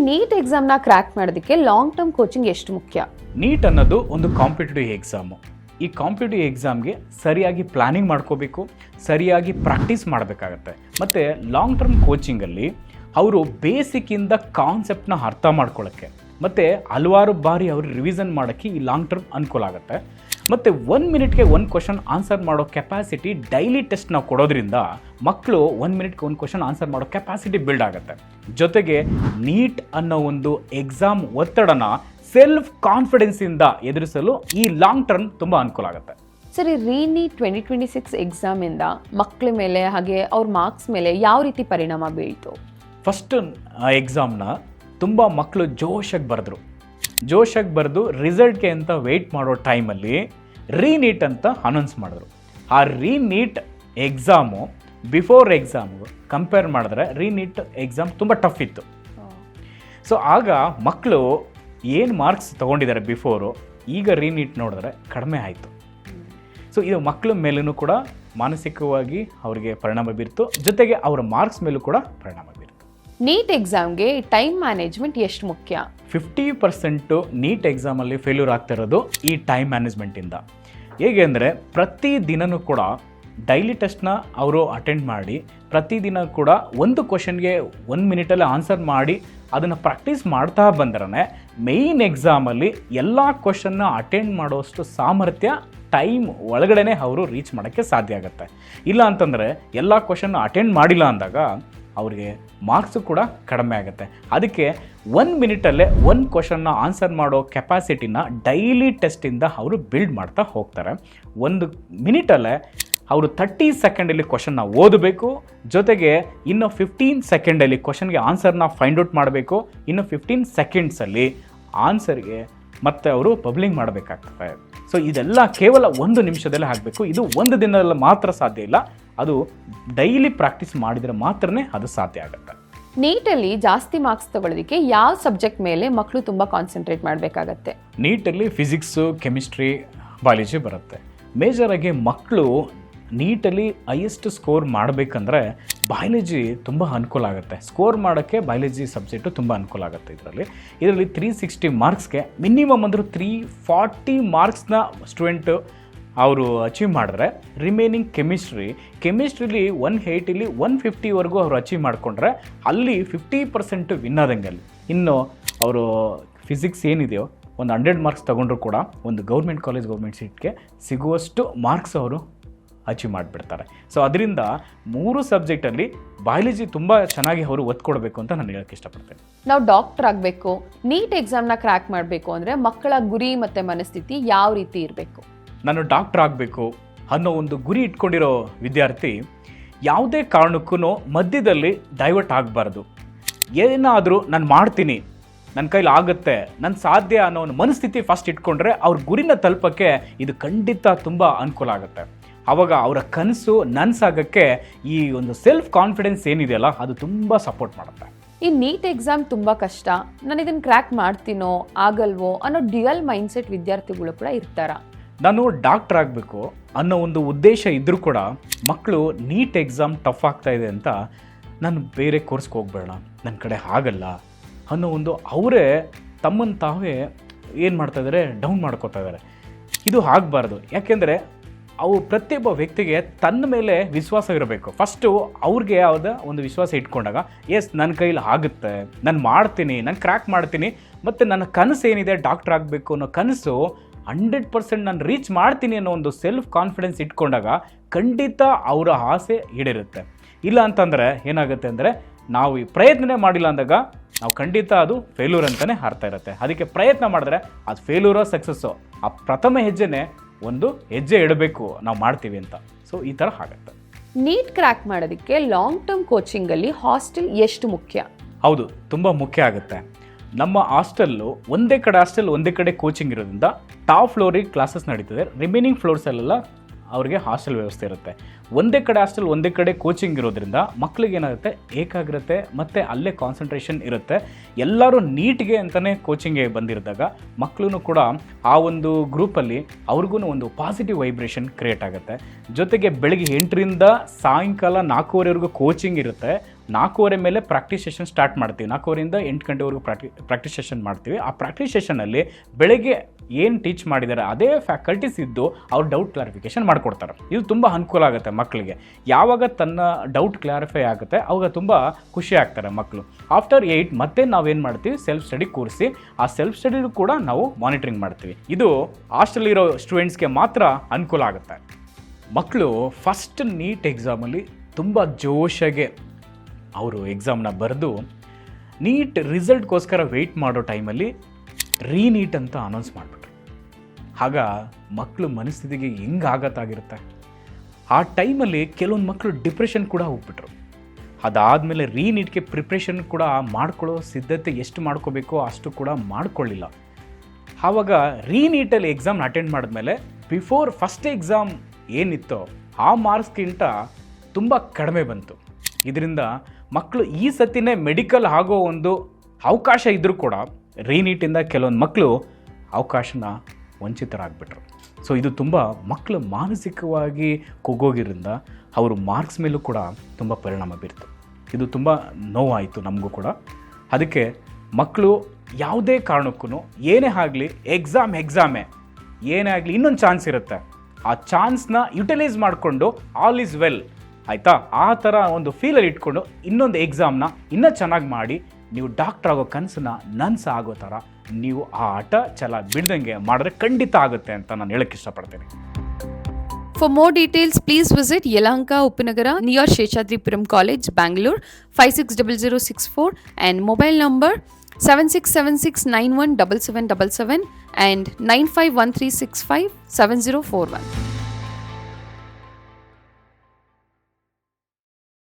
Neat ಎಕ್ಸಾಮ್ನ crack ಮಾಡೋದಕ್ಕೆ long term coaching ಎಷ್ಟು ಮುಖ್ಯ? ನೀಟ್ ಅನ್ನೋದು ಒಂದು ಕಾಂಪಿಟೇಟಿವ್ ಎಕ್ಸಾಮು. ಈ ಕಾಂಪಿಟೇಟಿವ್ ಎಕ್ಸಾಮ್ಗೆ ಸರಿಯಾಗಿ ಪ್ಲ್ಯಾನಿಂಗ್ ಮಾಡ್ಕೋಬೇಕು, ಸರಿಯಾಗಿ ಪ್ರಾಕ್ಟೀಸ್ ಮಾಡಬೇಕಾಗತ್ತೆ. ಮತ್ತು ಲಾಂಗ್ ಟರ್ಮ್ ಕೋಚಿಂಗಲ್ಲಿ ಅವರು ಬೇಸಿಕ್ಕಿಂದ ಕಾನ್ಸೆಪ್ಟನ್ನ ಅರ್ಥ ಮಾಡ್ಕೊಳ್ಳೋಕ್ಕೆ ಮತ್ತು ಹಲವಾರು ಬಾರಿ ಅವರು ರಿವಿಷನ್ ಮಾಡೋಕ್ಕೆ ಈ ಲಾಂಗ್ ಟರ್ಮ್ ಅನುಕೂಲ ಆಗುತ್ತೆ. ಮತ್ತು 1 ಮಿನಿಟ್ಗೆ 1 ಕ್ವಶನ್ ಆನ್ಸರ್ ಮಾಡೋ ಕೆಪಾಸಿಟಿ ಡೈಲಿ ಟೆಸ್ಟ್ ನಾವು ಕೊಡೋದ್ರಿಂದ ಮಕ್ಕಳು 1 ಮಿನಿಟ್ಗೆ 1 ಕ್ವಶನ್ ಆನ್ಸರ್ ಮಾಡೋ ಕೆಪಾಸಿಟಿ ಬಿಲ್ಡ್ ಆಗುತ್ತೆ. ಜೊತೆಗೆ ನೀಟ್ ಅನ್ನೋ ಒಂದು ಎಕ್ಸಾಮ್ ಒತ್ತಡನ ಸೆಲ್ಫ್ ಕಾನ್ಫಿಡೆನ್ಸಿಂದ ಎದುರಿಸಲು ಈ ಲಾಂಗ್ ಟರ್ಮ್ ತುಂಬ ಅನುಕೂಲ ಆಗುತ್ತೆ. ಸರಿ, ರೀನೀಟ್ 2026 ಎಕ್ಸಾಮಿಂದ ಮಕ್ಕಳ ಮೇಲೆ ಹಾಗೆ ಅವ್ರ ಮಾರ್ಕ್ಸ್ ಮೇಲೆ ಯಾವ ರೀತಿ ಪರಿಣಾಮ ಬೀಳ್ತು? ಫಸ್ಟ್ ಎಕ್ಸಾಮ್ನ ತುಂಬ ಮಕ್ಕಳು ಜೋಶಾಗಿ ಬರೆದು ರಿಸಲ್ಟ್ಗೆ ಅಂತ ವೆಯ್ಟ್ ಮಾಡೋ ಟೈಮಲ್ಲಿ ರೀನೀಟ್ ಅಂತ ಅನೌನ್ಸ್ ಮಾಡಿದ್ರು. ಆ ರೀನೀಟ್ ಎಕ್ಸಾಮು ಬಿಫೋರ್ ಎಕ್ಸಾಮ್ಗೆ ಕಂಪೇರ್ ಮಾಡಿದ್ರೆ ರೀನೀಟ್ ಎಕ್ಸಾಮ್ ತುಂಬ ಟಫ್ ಇತ್ತು. ಸೊ ಆಗ ಮಕ್ಕಳು ಏನು ಮಾರ್ಕ್ಸ್ ತೊಗೊಂಡಿದ್ದಾರೆ ಬಿಫೋರು, ಈಗ ರೀನೀಟ್ ನೋಡಿದ್ರೆ ಕಡಿಮೆ ಆಯಿತು. ಸೊ ಇದು ಮಕ್ಕಳ ಮೇಲೂ ಕೂಡ ಮಾನಸಿಕವಾಗಿ ಅವರಿಗೆ ಪರಿಣಾಮ ಬೀರ್ತು, ಜೊತೆಗೆ ಅವರ ಮಾರ್ಕ್ಸ್ ಮೇಲೂ ಕೂಡ ಪರಿಣಾಮ ಬೀರ್ತು. ನೀಟ್ ಎಕ್ಸಾಮ್ಗೆ ಟೈಮ್ ಮ್ಯಾನೇಜ್ಮೆಂಟ್ ಎಷ್ಟು ಮುಖ್ಯ? 50% ನೀಟ್ ಎಕ್ಸಾಮಲ್ಲಿ ಫೇಲ್ಯೂರ್ ಆಗ್ತಿರೋದು ಈ ಟೈಮ್ ಮ್ಯಾನೇಜ್ಮೆಂಟಿಂದ. ಹೇಗೆ ಅಂದರೆ ಪ್ರತಿ ದಿನವೂ ಕೂಡ ಡೈಲಿ ಟೆಸ್ಟ್ನ ಅವರು ಅಟೆಂಡ್ ಮಾಡಿ ಪ್ರತಿದಿನ ಕೂಡ ಒಂದು ಕ್ವಶನ್ಗೆ 1 ಮಿನಿಟಲ್ಲಿ ಆನ್ಸರ್ ಮಾಡಿ ಅದನ್ನು ಪ್ರಾಕ್ಟೀಸ್ ಮಾಡ್ತಾ ಬಂದ್ರೆ ಮೇಯ್ನ್ ಎಕ್ಸಾಮಲ್ಲಿ ಎಲ್ಲ ಕ್ವಶನ್ನ ಅಟೆಂಡ್ ಮಾಡೋಷ್ಟು ಸಾಮರ್ಥ್ಯ ಟೈಮ್ ಒಳಗಡೆ ಅವರು ರೀಚ್ ಮಾಡೋಕ್ಕೆ ಸಾಧ್ಯ ಆಗುತ್ತೆ. ಇಲ್ಲ ಅಂತಂದರೆ ಎಲ್ಲ ಕ್ವಶನ್ನ ಅಟೆಂಡ್ ಮಾಡಿಲ್ಲ ಅಂದಾಗ ಅವ್ರಿಗೆ ಮಾರ್ಕ್ಸು ಕೂಡ ಕಡಿಮೆ ಆಗುತ್ತೆ. ಅದಕ್ಕೆ 1 ಮಿನಿಟಲ್ಲೇ 1 ಕ್ವಶನ್ನ ಆನ್ಸರ್ ಮಾಡೋ ಕೆಪಾಸಿಟಿನ ಡೈಲಿ ಟೆಸ್ಟಿಂದ ಅವರು ಬಿಲ್ಡ್ ಮಾಡ್ತಾ ಹೋಗ್ತಾರೆ. 1 ಮಿನಿಟಲ್ಲೇ ಅವರು 30 ಸೆಕೆಂಡಲ್ಲಿ ಕ್ವಶನ್ನ ಓದಬೇಕು, ಜೊತೆಗೆ ಇನ್ನು 15 ಸೆಕೆಂಡಲ್ಲಿ ಕ್ವಶನ್ಗೆ ಆನ್ಸರ್ನ ಫೈಂಡ್ ಔಟ್ ಮಾಡಬೇಕು, ಇನ್ನು 15 ಸೆಕೆಂಡ್ಸಲ್ಲಿ ಆನ್ಸರ್ಗೆ ಮತ್ತೆ ಅವರು ಪಬ್ಲಿಂಗ್ ಮಾಡಬೇಕಾಗ್ತದೆ. ಸೊ ಇದೆಲ್ಲ ಕೇವಲ 1 ನಿಮಿಷದಲ್ಲೇ ಆಗಬೇಕು. ಇದು 1 ದಿನದಲ್ಲಿ ಮಾತ್ರ ಸಾಧ್ಯ ಇಲ್ಲ, ಅದು ಡೈಲಿ ಪ್ರಾಕ್ಟೀಸ್ ಮಾಡಿದರೆ ಮಾತ್ರನೇ ಅದು ಸಾಧ್ಯ ಆಗುತ್ತೆ. ನೀಟಲ್ಲಿ ಜಾಸ್ತಿ ಮಾರ್ಕ್ಸ್ ತಗೊಳ್ಳೋದಕ್ಕೆ ಯಾವ ಸಬ್ಜೆಕ್ಟ್ ಮೇಲೆ ಮಕ್ಕಳು ತುಂಬ ಕಾನ್ಸಂಟ್ರೇಟ್ ಮಾಡಬೇಕಾಗತ್ತೆ? ನೀಟಲ್ಲಿ ಫಿಸಿಕ್ಸು, ಕೆಮಿಸ್ಟ್ರಿ, ಬಯಾಲಜಿ ಬರುತ್ತೆ. ಮೇಜರಾಗಿ ಮಕ್ಕಳು ನೀಟಲ್ಲಿ ಹೈಯೆಸ್ಟ್ ಸ್ಕೋರ್ ಮಾಡಬೇಕಂದ್ರೆ ಬಯಾಲಜಿ ತುಂಬ ಅನುಕೂಲ ಆಗುತ್ತೆ. ಸ್ಕೋರ್ ಮಾಡೋಕ್ಕೆ ಬಯಾಲಜಿ ಸಬ್ಜೆಕ್ಟು ತುಂಬ ಅನುಕೂಲ ಆಗುತ್ತೆ. ಇದರಲ್ಲಿ 360 ಮಾರ್ಕ್ಸ್ಗೆ ಮಿನಿಮಮ್ ಅಂದರೂ 340 ಮಾರ್ಕ್ಸ್ನ ಸ್ಟೂಡೆಂಟು ಅವರು ಅಚೀವ್ ಮಾಡಿದ್ರೆ, ರಿಮೈನಿಂಗ್ ಕೆಮಿಸ್ಟ್ರಿಲಿ 180 150ವರೆಗೂ ಅವರು ಅಚೀವ್ ಮಾಡಿಕೊಂಡ್ರೆ ಅಲ್ಲಿ 50% ವಿನ್ ಆದಂಗೆ. ಅಲ್ಲಿ ಇನ್ನು ಅವರು ಫಿಸಿಕ್ಸ್ ಏನಿದೆಯೋ ಒಂದು 100 ಮಾರ್ಕ್ಸ್ ತೊಗೊಂಡ್ರು ಕೂಡ ಒಂದು ಗೌರ್ಮೆಂಟ್ ಸೀಟ್ಗೆ ಸಿಗುವಷ್ಟು ಮಾರ್ಕ್ಸ್ ಅವರು ಅಚೀವ್ ಮಾಡಿಬಿಡ್ತಾರೆ. ಸೊ ಅದರಿಂದ 3 ಸಬ್ಜೆಕ್ಟಲ್ಲಿ ಬಯಾಲಜಿ ತುಂಬ ಚೆನ್ನಾಗಿ ಅವರು ಒತ್ತು ಕೊಡಬೇಕು ಅಂತ ನಾನು ಹೇಳೋಕ್ಕೆ ಇಷ್ಟಪಡ್ತೇನೆ. ನಾವು ಡಾಕ್ಟರ್ ಆಗಬೇಕು, ನೀಟ್ ಎಕ್ಸಾಮ್ನ ಕ್ರ್ಯಾಕ್ ಮಾಡಬೇಕು ಅಂದರೆ ಮಕ್ಕಳ ಗುರಿ ಮತ್ತು ಮನಸ್ಥಿತಿ ಯಾವ ರೀತಿ ಇರಬೇಕು? ನಾನು ಡಾಕ್ಟರ್ ಆಗಬೇಕು ಅನ್ನೋ ಒಂದು ಗುರಿ ಇಟ್ಕೊಂಡಿರೋ ವಿದ್ಯಾರ್ಥಿ ಯಾವುದೇ ಕಾರಣಕ್ಕೂ ಮಧ್ಯದಲ್ಲಿ ಡೈವರ್ಟ್ ಆಗಬಾರ್ದು. ಏನಾದರೂ ನಾನು ಮಾಡ್ತೀನಿ, ನನ್ನ ಕೈಲಿ ಆಗುತ್ತೆ, ನನ್ನ ಸಾಧ್ಯ ಅನ್ನೋ ಒಂದು ಮನಸ್ಥಿತಿ ಫಸ್ಟ್ ಇಟ್ಕೊಂಡ್ರೆ ಅವ್ರ ಗುರಿನ ತಲುಪೋಕ್ಕೆ ಇದು ಖಂಡಿತ ತುಂಬ ಅನುಕೂಲ ಆಗುತ್ತೆ. ಆವಾಗ ಅವರ ಕನಸು ನನಸಾಗೋಕ್ಕೆ ಈ ಒಂದು ಸೆಲ್ಫ್ ಕಾನ್ಫಿಡೆನ್ಸ್ ಏನಿದೆಯಲ್ಲ ಅದು ತುಂಬ ಸಪೋರ್ಟ್ ಮಾಡುತ್ತೆ. ಈ ನೀಟ್ ಎಕ್ಸಾಮ್ ತುಂಬ ಕಷ್ಟ, ನಾನು ಇದನ್ನು ಕ್ರ್ಯಾಕ್ ಮಾಡ್ತೀನೋ ಆಗಲ್ವೋ ಅನ್ನೋ ಡ್ಯುಯಲ್ ಮೈಂಡ್ಸೆಟ್ ವಿದ್ಯಾರ್ಥಿಗಳು ಕೂಡ ಇರ್ತಾರ. ನಾನು ಡಾಕ್ಟರ್ ಆಗಬೇಕು ಅನ್ನೋ ಒಂದು ಉದ್ದೇಶ ಇದ್ದರೂ ಕೂಡ ಮಕ್ಕಳು ನೀಟ್ ಎಕ್ಸಾಮ್ ಟಫ್ ಆಗ್ತಾ ಇದೆ ಅಂತ ನಾನು ಬೇರೆ ಕೋರ್ಸ್ಗೆ ಹೋಗಬೇಡ, ನನ್ನ ಕಡೆ ಆಗಲ್ಲ ಅನ್ನೋ ಒಂದು ಅವರೇ ತಮ್ಮನ್ನು ತಾವೇ ಏನು ಮಾಡ್ತಾಯಿದ್ದಾರೆ, ಡೌನ್ ಮಾಡ್ಕೋತಾ ಇದ್ದಾರೆ. ಇದು ಆಗಬಾರ್ದು. ಯಾಕೆಂದರೆ ಅವು ಪ್ರತಿಯೊಬ್ಬ ವ್ಯಕ್ತಿಗೆ ತನ್ನ ಮೇಲೆ ವಿಶ್ವಾಸ ಇರಬೇಕು. ಫಸ್ಟು ಅವ್ರಿಗೆ ಯಾವುದೋ ಒಂದು ವಿಶ್ವಾಸ ಇಟ್ಕೊಂಡಾಗ ಎಸ್ ನನ್ನ ಕೈಲಿ ಆಗುತ್ತೆ, ನಾನು ಮಾಡ್ತೀನಿ, ನಾನು ಕ್ರ್ಯಾಕ್ ಮಾಡ್ತೀನಿ, ಮತ್ತು ನನ್ನ ಕನಸು ಏನಿದೆ ಡಾಕ್ಟರ್ ಆಗಬೇಕು ಅನ್ನೋ ಕನಸು 100% ನಾನು ರೀಚ್ ಮಾಡ್ತೀನಿ ಅನ್ನೋ ಒಂದು ಸೆಲ್ಫ್ ಕಾನ್ಫಿಡೆನ್ಸ್ ಇಟ್ಕೊಂಡಾಗ ಖಂಡಿತ ಅವರ ಆಸೆ ಈಡೇರುತ್ತೆ. ಇಲ್ಲ ಅಂತಂದರೆ ಏನಾಗುತ್ತೆ ಅಂದರೆ ನಾವು ಈ ಪ್ರಯತ್ನನೇ ಮಾಡಿಲ್ಲ ಅಂದಾಗ ನಾವು ಖಂಡಿತ ಅದು ಫೇಲ್ಯೂರ್ ಅಂತಲೇ ಅರ್ಥ ಇರುತ್ತೆ. ಅದಕ್ಕೆ ಪ್ರಯತ್ನ ಮಾಡಿದ್ರೆ ಅದು ಫೇಲ್ಯೂರೋ ಸಕ್ಸಸ್ಸು, ಆ ಪ್ರಥಮ ಹೆಜ್ಜೆನೇ ಒಂದು ಹೆಜ್ಜೆ ಇಡಬೇಕು ನಾವು ಮಾಡ್ತೀವಿ ಅಂತ. ಸೊ ಈ ಥರ ಆಗುತ್ತೆ. ನೀಟ್ ಕ್ರ್ಯಾಕ್ ಮಾಡೋದಕ್ಕೆ ಲಾಂಗ್ ಟರ್ಮ್ ಕೋಚಿಂಗಲ್ಲಿ ಹಾಸ್ಟೆಲ್ ಎಷ್ಟು ಮುಖ್ಯ? ಹೌದು, ತುಂಬ ಮುಖ್ಯ ಆಗುತ್ತೆ. ನಮ್ಮ ಹಾಸ್ಟೆಲ್ಲು ಒಂದೇ ಕಡೆ ಕೋಚಿಂಗ್ ಇರೋದ್ರಿಂದ ಟಾಪ್ ಫ್ಲೋರಿಗೆ ಕ್ಲಾಸಸ್ ನಡೀತದೆ, ರಿಮೈನಿಂಗ್ ಫ್ಲೋರ್ಸಲ್ಲೆಲ್ಲ ಅವ್ರಿಗೆ ಹಾಸ್ಟೆಲ್ ವ್ಯವಸ್ಥೆ ಇರುತ್ತೆ. ಒಂದೇ ಕಡೆ ಹಾಸ್ಟೆಲ್, ಒಂದೇ ಕಡೆ ಕೋಚಿಂಗ್ ಇರೋದ್ರಿಂದ ಮಕ್ಕಳಿಗೆ ಏನಾಗುತ್ತೆ, ಏಕಾಗ್ರತೆ ಮತ್ತು ಅಲ್ಲೇ ಕಾನ್ಸಂಟ್ರೇಷನ್ ಇರುತ್ತೆ. ಎಲ್ಲರೂ ನೀಟ್ಗೆ ಅಂತಲೇ ಕೋಚಿಂಗ್ಗೆ ಬಂದಿರಿದಾಗ ಮಕ್ಕಳು ಕೂಡ ಆ ಒಂದು ಗ್ರೂಪಲ್ಲಿ ಅವ್ರಿಗೂ ಒಂದು ಪಾಸಿಟಿವ್ ವೈಬ್ರೇಷನ್ ಕ್ರಿಯೇಟ್ ಆಗುತ್ತೆ. ಜೊತೆಗೆ ಬೆಳಗ್ಗೆ 8ರಿಂದ ಸಾಯಂಕಾಲ 4:15ವರೆಗೂ ಕೋಚಿಂಗ್ ಇರುತ್ತೆ. 4:30 ಮೇಲೆ ಪ್ರಾಕ್ಟೀಸ್ ಸೆಷನ್ ಸ್ಟಾರ್ಟ್ ಮಾಡ್ತೀವಿ. 4:30 8 ಗಂಟೆವರೆಗೂ ಪ್ರಾಕ್ಟೀಸ್ ಸೆಷನ್ ಮಾಡ್ತೀವಿ. ಆ ಪ್ರಾಕ್ಟೀಸ್ ಸೆಷನಲ್ಲಿ ಬೆಳಗ್ಗೆ ಏನು ಟೀಚ್ ಮಾಡಿದ್ದಾರೆ ಅದೇ ಫ್ಯಾಕಲ್ಟೀಸ್ ಇದ್ದು ಅವ್ರು ಡೌಟ್ ಕ್ಲಾರಿಫಿಕೇಷನ್ ಮಾಡಿಕೊಡ್ತಾರೆ. ಇದು ತುಂಬ ಅನುಕೂಲ ಆಗುತ್ತೆ ಮಕ್ಕಳಿಗೆ. ಯಾವಾಗ ತನ್ನ ಡೌಟ್ ಕ್ಲಾರಿಫೈ ಆಗುತ್ತೆ ಅವಾಗ ತುಂಬ ಖುಷಿ ಆಗ್ತಾರೆ ಮಕ್ಕಳು. ಆಫ್ಟರ್ 8 ಮತ್ತೆ ನಾವೇನು ಮಾಡ್ತೀವಿ, ಸೆಲ್ಫ್ ಸ್ಟಡಿ ಕೂರಿಸಿ ಆ ಸೆಲ್ಫ್ ಸ್ಟಡಿನೂ ಕೂಡ ನಾವು ಮಾನಿಟ್ರಿಂಗ್ ಮಾಡ್ತೀವಿ. ಇದು ಹಾಸ್ಟೆಲಿರೋ ಸ್ಟೂಡೆಂಟ್ಸ್ಗೆ ಮಾತ್ರ ಅನುಕೂಲ ಆಗುತ್ತೆ. ಮಕ್ಕಳು ಫಸ್ಟ್ ನೀಟ್ ಎಕ್ಸಾಮಲ್ಲಿ ತುಂಬ ಜೋಶಾಗೆ ಅವರು ಎಕ್ಸಾಮ್ನ ಬರೆದು ನೀಟ್ ರಿಸಲ್ಟ್ಗೋಸ್ಕರ ವೆಯ್ಟ್ ಮಾಡೋ ಟೈಮಲ್ಲಿ ರೀನೀಟ್ ಅಂತ ಅನೌನ್ಸ್ ಮಾಡಿಬಿಟ್ರು. ಆಗ ಮಕ್ಕಳು ಮನಸ್ಥಿತಿಗೆ ಹೆಂಗೆ ಆಘಾತಾಗಿರುತ್ತೆ. ಆ ಟೈಮಲ್ಲಿ ಕೆಲವೊಂದು ಮಕ್ಕಳು ಡಿಪ್ರೆಷನ್ ಕೂಡ ಹೋಗ್ಬಿಟ್ರು. ಅದಾದಮೇಲೆ ರೀನೀಟ್ಗೆ ಪ್ರಿಪ್ರೇಷನ್ ಕೂಡ ಮಾಡ್ಕೊಳ್ಳೋ ಸಿದ್ಧತೆ ಎಷ್ಟು ಮಾಡ್ಕೋಬೇಕೋ ಅಷ್ಟು ಕೂಡ ಮಾಡ್ಕೊಳ್ಳಿಲ್ಲ. ಆವಾಗ ರೀನೀಟಲ್ಲಿ ಎಕ್ಸಾಮ್ನ ಅಟೆಂಡ್ ಮಾಡಿದ್ಮೇಲೆ ಬಿಫೋರ್ ಫಸ್ಟ್ ಎಕ್ಸಾಮ್ ಏನಿತ್ತೋ ಆ ಮಾರ್ಕ್ಸ್ಗಿಂತ ತುಂಬ ಕಡಿಮೆ ಬಂತು. ಇದರಿಂದ ಮಕ್ಕಳು ಈ ಸತಿನೇ ಮೆಡಿಕಲ್ ಆಗೋ ಒಂದು ಅವಕಾಶ ಇದ್ದರೂ ಕೂಡ ರೀನೀಟಿಂದ ಕೆಲವೊಂದು ಮಕ್ಕಳು ಅವಕಾಶನ ವಂಚಿತರಾಗ್ಬಿಟ್ರು. ಸೊ ಇದು ತುಂಬ ಮಕ್ಕಳು ಮಾನಸಿಕವಾಗಿ ಕುಗ್ಗೋಗಿರಿಂದ ಅವರು ಮಾರ್ಕ್ಸ್ ಮೇಲೂ ಕೂಡ ತುಂಬ ಪರಿಣಾಮ ಬೀರ್ತು. ಇದು ತುಂಬ ನೋವಾಯಿತು ನಮಗೂ ಕೂಡ. ಅದಕ್ಕೆ ಮಕ್ಕಳು ಯಾವುದೇ ಕಾರಣಕ್ಕೂ ಏನೇ ಆಗಲಿ ಎಕ್ಸಾಮೇ ಏನೇ ಆಗಲಿ ಇನ್ನೊಂದು ಚಾನ್ಸ್ ಇರುತ್ತೆ. ಆ ಚಾನ್ಸ್ನ ಯುಟಿಲೈಸ್ ಮಾಡಿಕೊಂಡು ಆಲ್ ಈಸ್ ವೆಲ್ ಆಯಿತಾ, ಆ ಥರ ಒಂದು ಫೀಲಲ್ಲಿ ಇಟ್ಕೊಂಡು ಇನ್ನೊಂದು ಎಕ್ಸಾಮ್ನ ಇನ್ನೂ ಚೆನ್ನಾಗಿ ಮಾಡಿ ನೀವು ಡಾಕ್ಟರ್ ಆಗೋ ಕನಸನ್ನ ನನಸು ಆಗೋ ಥರ ನೀವು ಆ ಆಟ ಛಲ ಬಿಡ್ದಂಗೆ ಮಾಡಿದ್ರೆ ಖಂಡಿತ ಆಗುತ್ತೆ ಅಂತ ನಾನು ಹೇಳಕ್ಕೆ ಇಷ್ಟಪಡ್ತೇನೆ. For more details, please visit Yelahanka Upinagara near Sheshadripuram College, Bangalore 560064 and mobile number 7676917777 and 9513657041.